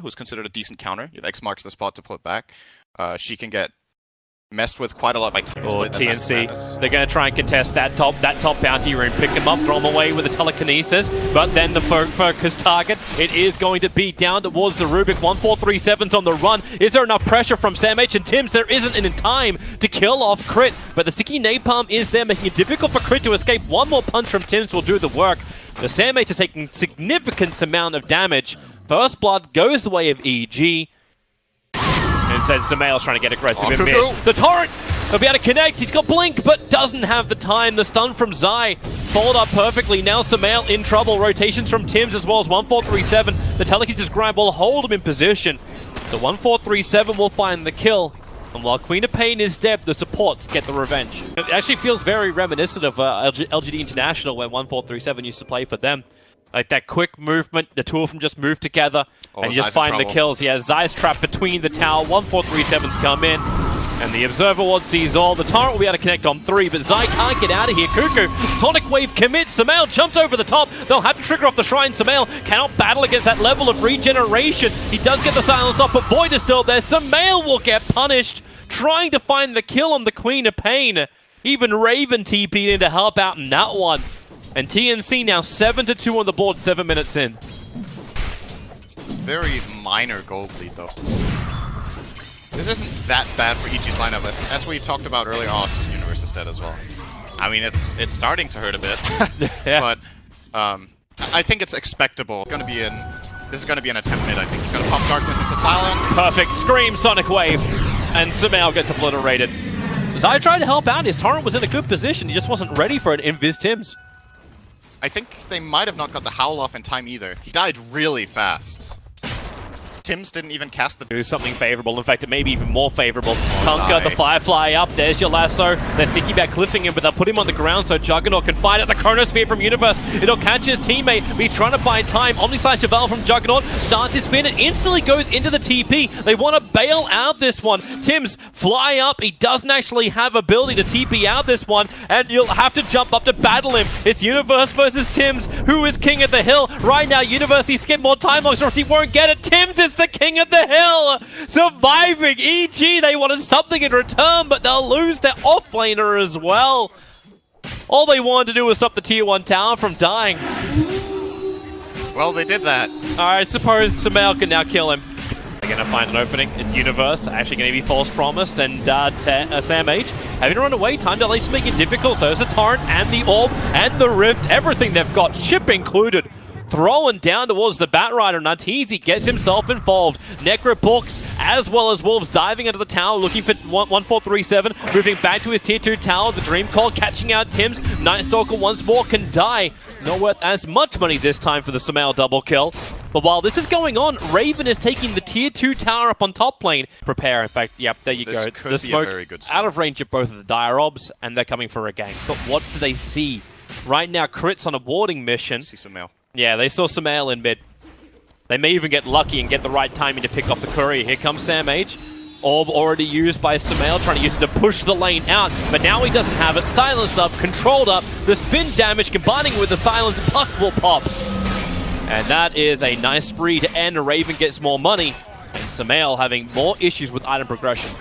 who's considered a decent counter. If X marks the spot to put back, she can get messed with quite a lot by TNC. They're going to try and contest that top bounty room, pick him up, throw him away with a telekinesis, but then the focus target, it is going to be down towards the Rubik. 1437's on the run. Is there enough pressure from Sam H and Tims? There isn't in time to kill off Crit, but the sticky napalm is there, making it difficult for Crit to escape. One more punch from Tims will do the work. The Sam H is taking significant amount of damage. First blood goes the way of EG. Instead, Samael's trying to get aggressive in mid. The Torrent will be able to connect. He's got Blink, but doesn't have the time. The stun from Zai followed up perfectly. Now Samael in trouble. Rotations from Tims as well as 1437. The telekinesis grind will hold him in position. The 1437 will find the kill. And while Queen of Pain is dead, the supports get the revenge. It actually feels very reminiscent of LGD International when 1437 used to play for them. Like that quick movement, the two of them just move together, and you just find the kills. Yeah, Zai's trapped between the tower, 1437's come in, and the Observer Ward sees all. The Torrent will be able to connect on 3, but Zai can't get out of here. Cuckoo, Sonic Wave commits, Samael jumps over the top. They'll have to trigger off the Shrine. Samael cannot battle against that level of regeneration. He does get the silence off, but Void is still there. Samael will get punished, trying to find the kill on the Queen of Pain. Even Raven TP'd in to help out in that one. And TNC now 7-2 on the board, 7 minutes in. Very minor gold lead, though. This isn't that bad for EG's lineup, as we talked about earlier. Oh, it's Universe instead as well. I mean, it's starting to hurt a bit, yeah. But I think it's expectable. This is going to be an attempt mid, I think. He's going to pop Darkness into silence. Perfect. Scream, Sonic Wave. And Samael gets obliterated. Zai tried to help out. His Torrent was in a good position. He just wasn't ready for it in Viz Tims. I think they might have not got the Howl off in time either. He died really fast. Tims didn't even cast the... Do something favorable. In fact, it may be even more favorable. Conker, the Firefly up. There's your lasso. They're thinking about cliffing him, but they'll put him on the ground so Juggernaut can find it. The Chronosphere from Universe. It'll catch his teammate, but he's trying to buy time. Omnislash Cheval from Juggernaut starts his spin and instantly goes into the TP. They want to bail out this one. Tims, fly up. He doesn't actually have ability to TP out this one, and you'll have to jump up to battle him. It's Universe versus Tims. Who is king of the hill? Right now, Universe, he's skipped more time logs, or he won't get it. Tims is the king of the hill, surviving. EG, they wanted something in return, but they'll lose their offlaner as well. All they wanted to do was stop the tier 1 tower from dying. Well, they did that. I suppose Samael can now kill him. They're going to find an opening. It's Universe, actually going to be false promised, and Sam H having to run away. Time delays make it difficult, so there's the Torrent and the Orb and the Rift, everything they've got, ship included. Throwing down towards the Batrider. Natizi gets himself involved. Necropooks as well as Wolves diving into the tower looking for 1437. Moving back to his tier 2 tower. The Dream Call catching out Tims. Nightstalker once more can die. Not worth as much money this time for the Samael double kill. But while this is going on, Raven is taking the tier 2 tower up on top lane. Prepare, in fact, yep, there you go. The smoke very good out of range of both of the Dire Obs, and they're coming for a gank. But what do they see? Right now, Crit's on a warding mission. See Samael. Yeah, they saw Samael in mid. They may even get lucky and get the right timing to pick off the courier. Here comes Sam H. Orb already used by Samael, trying to use it to push the lane out, but now he doesn't have it. Silenced up, controlled up, the spin damage combining with the silence, Puck will pop. And that is a nice spree to end. Raven gets more money, and Samael having more issues with item progression.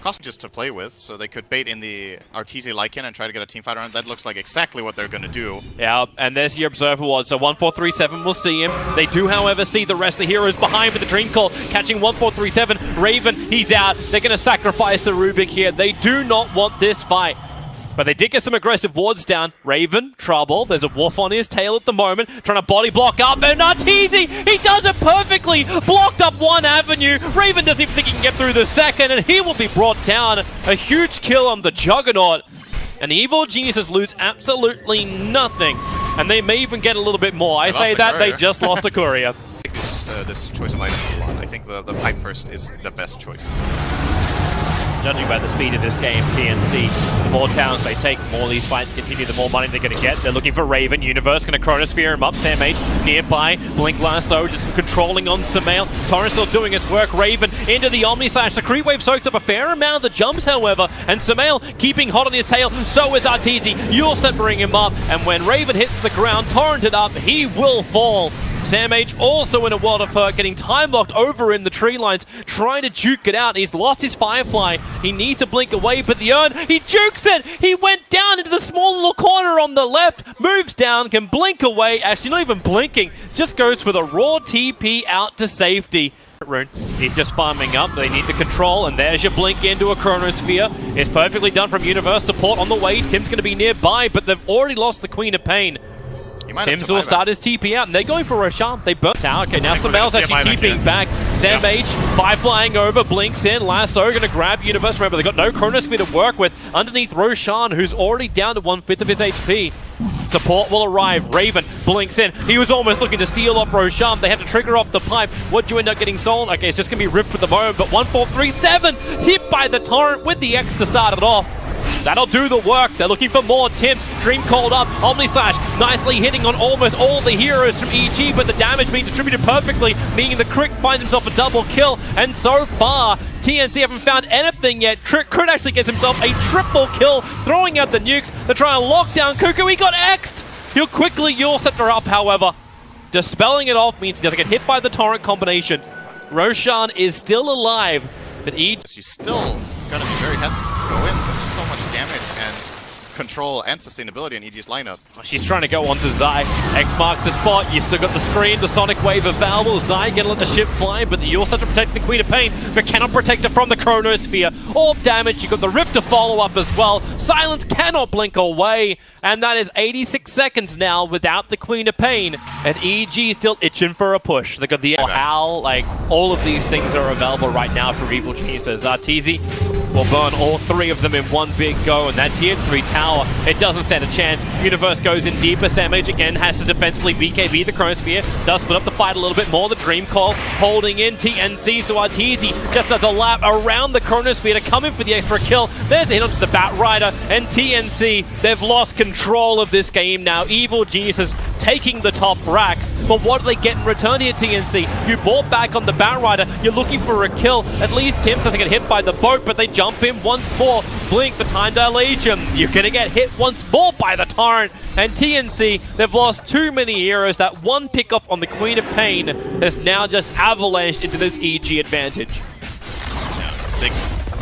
Cost just to play with, so they could bait in the Arteezy Lycan and try to get a teamfight around. That looks like exactly what they're going to do. Yeah, and there's your Observer Ward, so 1437 will see him. They do, however, see the rest of the heroes behind with the Dream Call, catching 1437. Raven, he's out. They're going to sacrifice the Rubik here. They do not want this fight. But they did get some aggressive wards down. Raven, trouble. There's a wolf on his tail at the moment, trying to body block up. And Arteezy, he does it perfectly. Blocked up one avenue. Raven doesn't even think he can get through the second, and he will be brought down. A huge kill on the Juggernaut. And the Evil Geniuses lose absolutely nothing. And they may even get a little bit more. I say that they just lost a courier. I think this choice of item a lot. I think the Pipe First is the best choice. Judging by the speed of this game, TNC, the more towns they take, the more these fights continue, the more money they're going to get. They're looking for Raven. Universe going to Chronosphere him up. Sam H nearby. Blink Lasso just controlling on Samael. Torrent still doing its work. Raven into the Omnislash. The Creep Wave soaks up a fair amount of the jumps, however, and Samael keeping hot on his tail. So is Arteezy. You'll bring him up, and when Raven hits the ground, torrented up, he will fall. Sam H also in a world of hurt, getting time locked over in the tree lines, trying to juke it out. He's lost his Firefly. He needs to blink away, but the urn, he jukes it! He went down into the small little corner on the left, moves down, can blink away, actually not even blinking, just goes for the raw TP out to safety. Rune, he's just farming up, they need the control, and there's your blink into a Chronosphere. It's perfectly done from Universe support on the way. Tim's going to be nearby, but they've already lost the Queen of Pain. Tim's will start his TP out, and they're going for Roshan. They burnt out. Okay, now Samel's actually TPing back. Sam H, flying over, blinks in. Lasso going to grab Universe. Remember, they've got no Chronosphere to work with underneath Roshan, who's already down to 1/5 of his HP. Support will arrive. Raven blinks in. He was almost looking to steal off Roshan. They had to trigger off the pipe. What'd you end up getting stolen? Okay, it's just going to be ripped for the moment, but 1437 hit by the torrent with the X to start it off. That'll do the work. They're looking for more. Tim's Dream called up. Omni Slash nicely hitting on almost all the heroes from EG, but the damage being distributed perfectly, meaning the Crit finds himself a double kill. And so far, TNC haven't found anything yet. Crit actually gets himself a triple kill, throwing out the nukes. They're trying to lock down Cuckoo. He got X'd. He'll quickly Yule Scepter up, however. Dispelling it off means he doesn't get hit by the torrent combination. Roshan is still alive, but she's still going to be very hesitant to go in. There's just so much damage and control and sustainability in EG's lineup. She's trying to go on to Zai. X marks the spot. You still got the screen, the Sonic Wave of Valve. Zai gonna let the ship fly, but the Yule Scepter protect the Queen of Pain, but cannot protect her from the Chronosphere. Orb damage, you got the Rift to follow up as well. Silence cannot blink away, and that is 86 seconds now without the Queen of Pain, and EG still itching for a push. They got the Owl, like, all of these things are available right now for Evil Geniuses. TZ will burn all three of them in one big go, and that tier 3 tower, it doesn't stand a chance. Universe goes in deeper. Sam H again has to defensively BKB the Chronosphere, does split up the fight a little bit more. The Dream Call holding in TNC, so TZ just does a lap around the Chronosphere to come in for the extra kill. There's a hit onto the Bat Rider, and TNC, they've lost control of this game now. Evil Geniuses taking the top racks, but what do they get in return here, TNC? You bought back on the Bat Rider, you're looking for a kill. At least Tim doesn't get hit by the boat, but they jump in once more. Blink the time dilation. You're gonna get hit once more by the torrent. And TNC, they've lost too many heroes. That one pickoff on the Queen of Pain has now just avalanched into this EG advantage. Yeah, they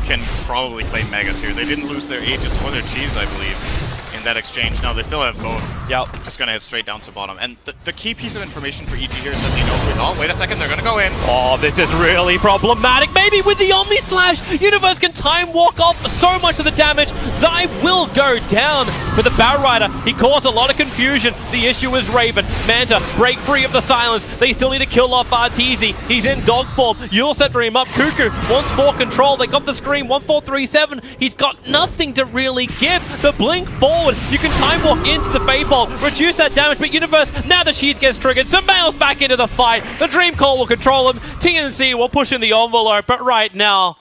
can probably claim Megas here. They didn't lose their Aegis or their Cheese, I believe, in that exchange. No, they still have both. Yep. Just gonna head straight down to bottom. And the key piece of information for EG here is that they know who. Oh, wait a second, they're gonna go in. Oh, this is really problematic. Maybe with the Omni Slash, Universe can time walk off so much of the damage. Zai will go down. But the Bat Rider, he caused a lot of confusion. The issue is Raven. Manta, break free of the silence. They still need to kill off RTZ. He's in dog form. Yule Scepter him up. Cuckoo wants more control. They got the screen. 1437. He's got nothing to really give. The blink forward. You can time walk into the Fade Bolt, reduce that damage, but Universe, now the Cheese gets triggered. Samel's back into the fight. The Dream Call will control him. TNC will push in the envelope, but right now,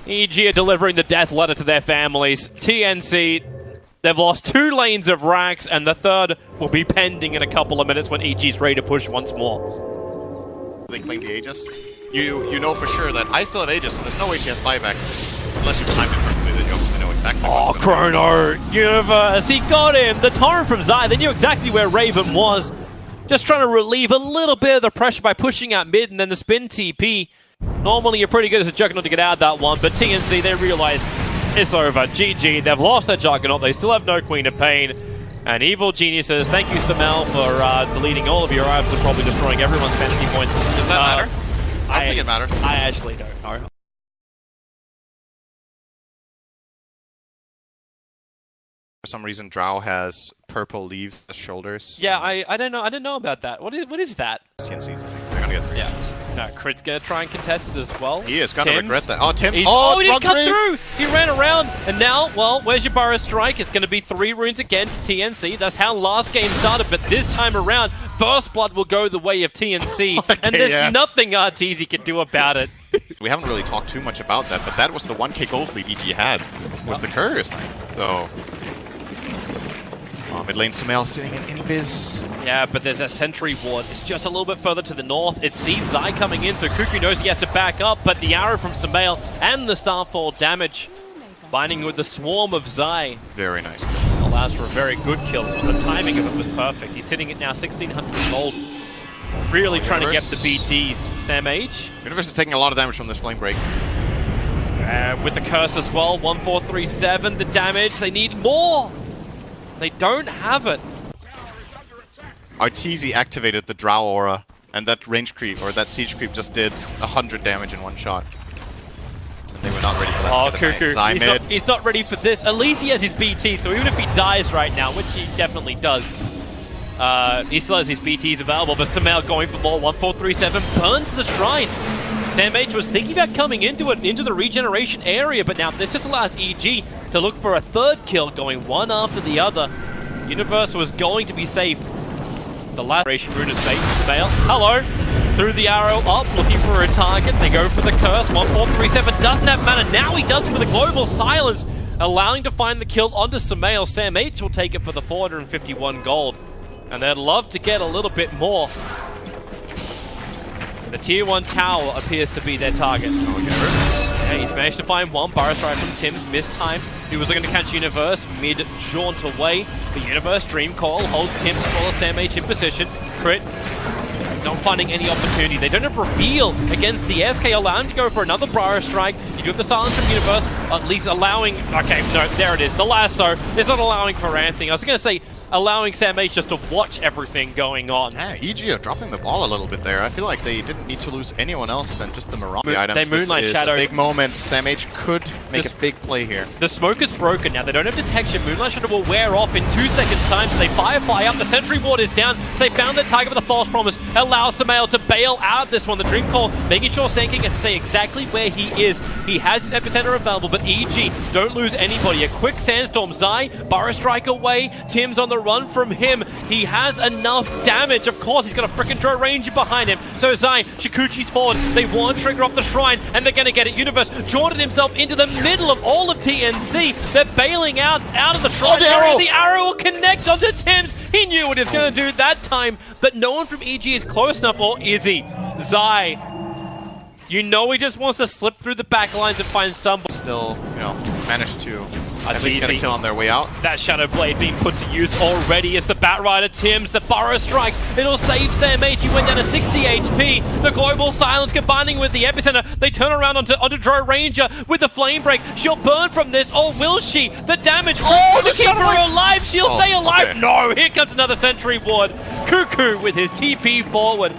EG are delivering the death letter to their families. TNC, they've lost 2 lanes of racks, and the third will be pending in a couple of minutes when EG's ready to push once more. They claim the Aegis. You know for sure that I still have Aegis, so there's no way she has buyback. Unless you timed it perfectly, then you obviously know exactly. Oh, Chrono! Universe, he got him! The torrent from Zai, they knew exactly where Raven was. Just trying to relieve a little bit of the pressure by pushing out mid, and then the spin TP. Normally you're pretty good as a Juggernaut to get out of that one, but TNC, they realize it's over. GG, they've lost their Juggernaut, they still have no Queen of Pain. And Evil Geniuses, thank you Samel for deleting all of your items and probably destroying everyone's fantasy points. Does that matter? I don't think it matters. I actually don't know. For some reason, Drow has purple leaves as shoulders. Yeah, I don't know. I don't know about that. What is that? TNC's they're gonna get 3. Yeah. No, Crit's gonna try and contest it as well. He is gonna regret that. Oh, Tim's. He didn't cut through. He ran around, and now, well, where's your Burrow Strike? It's gonna be 3 runes again to TNC. That's how last game started, but this time around, First Blood will go the way of TNC, okay, and there's nothing RTZ can do about it. We haven't really talked too much about that, but that was the 1k gold lead EG had. Was the Couriers Knight. So. Mid lane Samel sitting in invis. Yeah, but there's a sentry ward. It's just a little bit further to the north. It sees Zai coming in, so Cuckoo knows he has to back up, but the arrow from Samel and the Starfall damage, binding with the swarm of Zai. Very nice kill. Allows for a very good kill, so the timing of it was perfect. He's hitting it now 1600 gold. Really trying to get Universe. the BTs. Sam H. Universe is taking a lot of damage from this flame break. With the curse as well, 1437, the damage, they need more! They don't have it. Arteezy activated the Drow aura, and that range creep, or that siege creep, just did 100 damage in one shot. And they were not ready for that. Oh, to get the Cuckoo, mid. he's not ready for this. At least he has his BT, so even if he dies right now, which he definitely does, he still has his BTs available, but Samael going for more. 1437 burns the shrine. Sam H was thinking about coming into the regeneration area, but now this just allows EG to look for a third kill, going one after the other. Universe was going to be safe. The last generation rune is safe. Samael, hello! Through the arrow up, looking for a target. They go for the curse. 1437 doesn't have mana. Now he does for the global silence, allowing to find the kill onto Samael. Sam H will take it for the 451 gold. And they'd love to get a little bit more. The tier 1 tower appears to be their target. Yeah, he's managed to find one. Burrow strike from Tim's missed time. He was looking to catch Universe mid-jaunt away. The Universe Dream Call holds Tim's full of Sam H in position. Crit. Not finding any opportunity. They don't have reveal against the SK, allowing him to go for another Burrow strike. You do have the silence from Universe, at least allowing... Okay, no, there it is. The lasso is not allowing for anything. I was going to say, allowing Sam H just to watch everything going on. Yeah, EG are dropping the ball a little bit there. I feel like they didn't need to lose anyone else than just the Mirage items. They Moonlight this Shadow. is a big moment. Sam H could make a big play here. The smoke is broken now. They don't have detection. Moonlight Shadow will wear off in 2 seconds time, so they fire up. The sentry ward is down, so they found their target with a false promise. Allows Samael to bail out of this one. The Dream Call making sure Sanking can stay exactly where he is. He has his epicenter available, but EG don't lose anybody. A quick sandstorm. Zai, Burrow strike away. Tim's on the run from him. He has enough damage. Of course, he's got a frickin' Drow Ranger behind him. So Zai, Shikuchi's forward. They want to trigger off the shrine, and they're going to get it. Universe jaunted himself into the middle of all of TNC. They're bailing out of the shrine. The arrow will connect onto Tim's. He knew what he was going to do that time, but no one from EG is close enough, or is he? Zai, you know he just wants to slip through the back lines and find somebody. Still, managed to at least get a kill on their way out. That Shadow Blade being put to use already as the Batrider Tim's, the Burrow Strike. It'll save Sam H. He went down to 60 HP. The Global Silence combining with the Epicenter. They turn around onto Drow Ranger with the Flame Break. She'll burn from this, or will she? The damage to keep her alive. She'll stay alive. Okay. No, here comes another Sentry Ward. Cuckoo with his TP forward.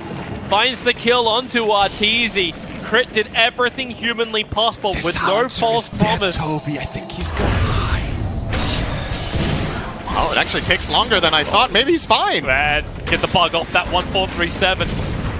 Finds the kill onto Arteezy. Crit did everything humanly possible with no false promise. Toby, I think he's gonna die. Oh, it actually takes longer than I thought. Maybe he's fine. Man, get the bug off that 1437.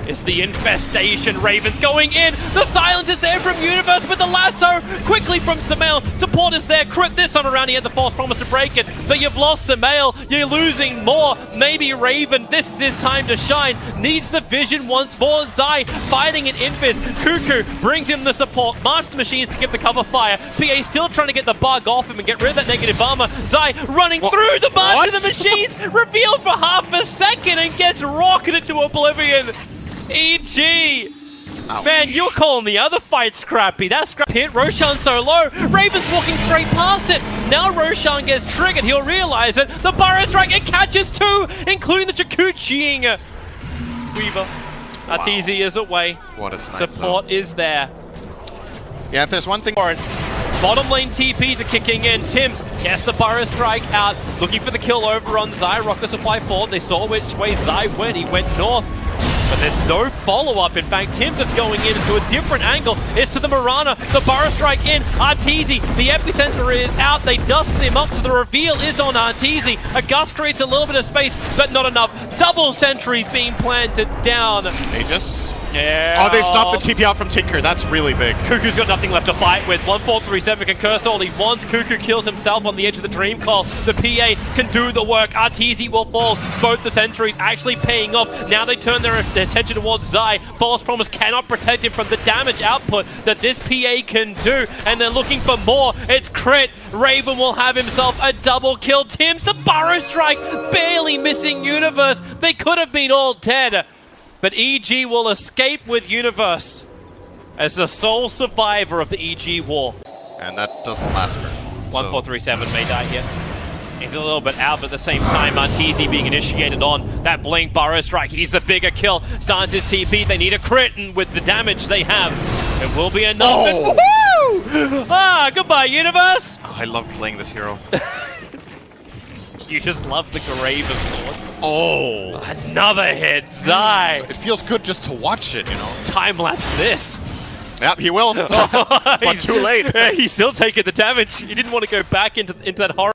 It's the infestation. Ravens going in. The silence is there from Universe with the lasso. Quickly from Samael. Support is there. Crit this time around. He had the false promise to break it. But you've lost Samael. You're losing more. Maybe Raven. This is his time to shine. Needs the vision once more. Zai fighting an Invis. Cuckoo brings him the support. March the machines to give the cover fire. PA still trying to get the bug off him and get rid of that negative armor. Zai running through the march of the machines. Revealed for half a second and gets rocketed to oblivion. EG! Ouch. Man, you're calling the other fight scrappy. That's scrappy hit. Roshan so low. Raven's walking straight past it. Now Roshan gets triggered. He'll realize it. The Burrow Strike, it catches two, including the Chikuchiing Weaver. Wow. Arteezy is away. What a snipe, support is there. Yeah, if there's one thing... Bottom lane TPs are kicking in. Tim's gets the Burrow Strike out. Looking for the kill over on Zai. Rocket supply forward. They saw which way Zai went. He went north. But there's no follow-up. In fact, Tim's just going into a different angle. It's to the Mirana. The Burrow Strike in. Arteezy. The epicenter is out. They dusted him up, so the reveal is on Arteezy. A gust creates a little bit of space, but not enough. Double sentries being planted down. Aegis. Yeah. Oh, they stopped the TP out from Tinker. That's really big. Cuckoo's got nothing left to fight with. 1437 can curse all he wants. Cuckoo kills himself on the edge of the Dream Call. The PA can do the work. Arteezy will fall. Both the sentries actually paying off. Now they turn their attention towards Zai. False Promise cannot protect him from the damage output that this PA can do. And they're looking for more. It's crit. Raven will have himself a double kill. Tim's the Burrow Strike. Barely missing Universe. They could have been all dead. But EG will escape with Universe as the sole survivor of the EG war. And that doesn't last for 1437 may die here. He's a little bit out, but at the same time, Arteezy being initiated on that Blink Burrow Strike. He's the bigger kill. Starts his TP. They need a crit, and with the damage they have, it will be enough. Oh. Woohoo! Ah, goodbye, universe! Oh, I love playing this hero. You just love the grave of swords. Oh! Another hit, Zai! It feels good just to watch it, you know? Time-lapse this. Yep, he will. But too late. He's still taking the damage. He didn't want to go back into that horror.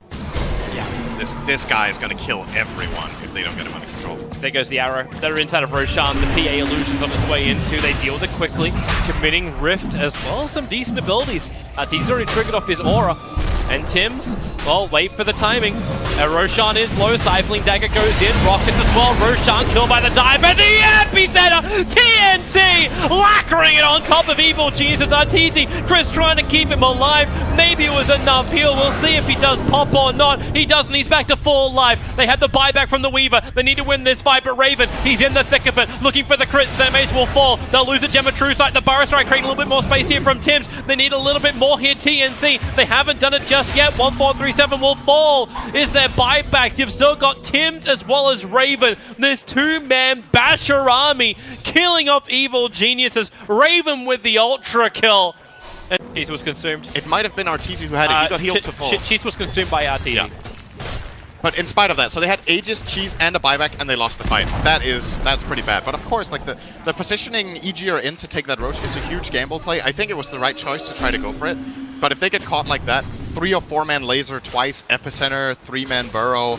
This guy is going to kill everyone if they don't get him under control. There goes the arrow. They're inside of Roshan. The PA illusion's on its way into. They deal with it quickly, committing Rift as well as some decent abilities. He's already triggered off his aura. And Tim's, well, wait for the timing. Roshan is low. Stifling Dagger goes in. Rockets as well. Roshan killed by the dive. And the epicenter! TNC! Lacquering it on top of Evil Genius. Arteezy. Chris trying to keep him alive. Maybe it was enough heal. We'll see if he does pop or not. He doesn't. He's back to full life. They had the buyback from the Weaver. They need to win this fight, but Raven, he's in the thick of it. Looking for the crit. Samage will fall. They'll lose a Gem of True Sight. The Burrow Strike creating a little bit more space here from Tims. They need a little bit more here, TNC. They haven't done it just yet. 1437 will fall. Is there buyback? You've still got Tims as well as Raven. This two-man Basher army killing off Evil Geniuses. Raven with the ultra kill. And Cheese was consumed. It might have been Arteezy who had it. He got healed to full. Cheese was consumed by Arteezy. Yeah. But in spite of that, so they had Aegis, Cheese, and a buyback, and they lost the fight. That's pretty bad. But of course, like the positioning EG are in to take that Roche is a huge gamble play. I think it was the right choice to try to go for it. But if they get caught like that, 3 or 4-man laser twice, epicenter, 3-man burrow,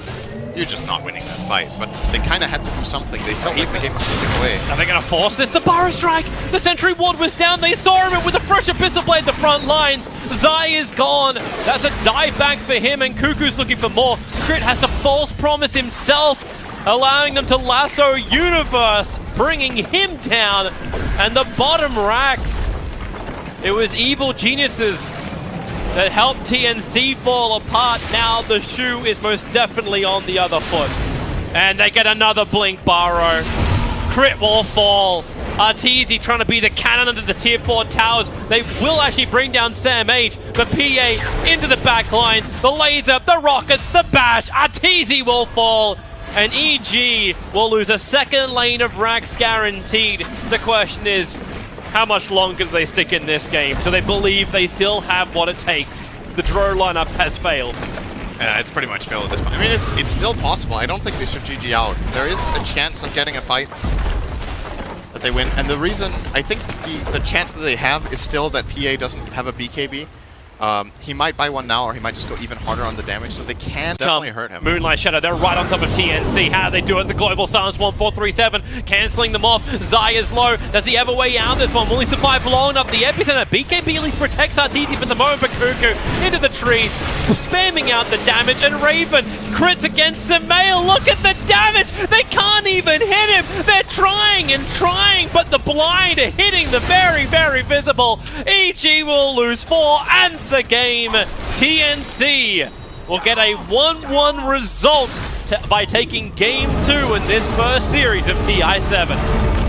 you're just not winning that fight. But they kind of had to do something. They felt like the game was slipping away. Are they going to force this? The Burrow Strike! The Sentry Ward was down. They saw him with a fresh Abyssal Blade the front lines. Zai is gone. That's a dive back for him, and Cuckoo's looking for more. Crit has to false promise himself, allowing them to lasso Universe, bringing him down. And the bottom racks, it was Evil Geniuses that helped TNC fall apart. Now the shoe is most definitely on the other foot. And they get another Blink Burrow. Crit will fall. Arteezy trying to be the cannon under the tier 4 towers. They will actually bring down Sam H. The PA into the back lines. The laser, the rockets, the bash. Arteezy will fall. And EG will lose a second lane of racks guaranteed. The question is, how much longer do they stick in this game? Do they believe they still have what it takes? The draw lineup has failed. It's pretty much failed at this point. I mean, it's still possible. I don't think they should GG out. There is a chance of getting a fight that they win. And the reason, I think the chance that they have is still that PA doesn't have a BKB. He might buy one now, or he might just go even harder on the damage, so they can definitely hurt him. Moonlight Shadow, they're right on top of TNC. How do they do it? The Global Silence 1437, cancelling them off. Zai is low. Does he have a way out this one? Will he survive long enough? The epicenter, BKB at least protects Arteezy for the moment, but Cuckoo into the trees, spamming out the damage, and Raven crits against Samael. Look at the damage! They can't even hit him! They're trying and trying, but the blind are hitting the very, very visible. EG will lose 4 and the game. TNC will get a 1-1 result by taking game 2 in this first series of TI7.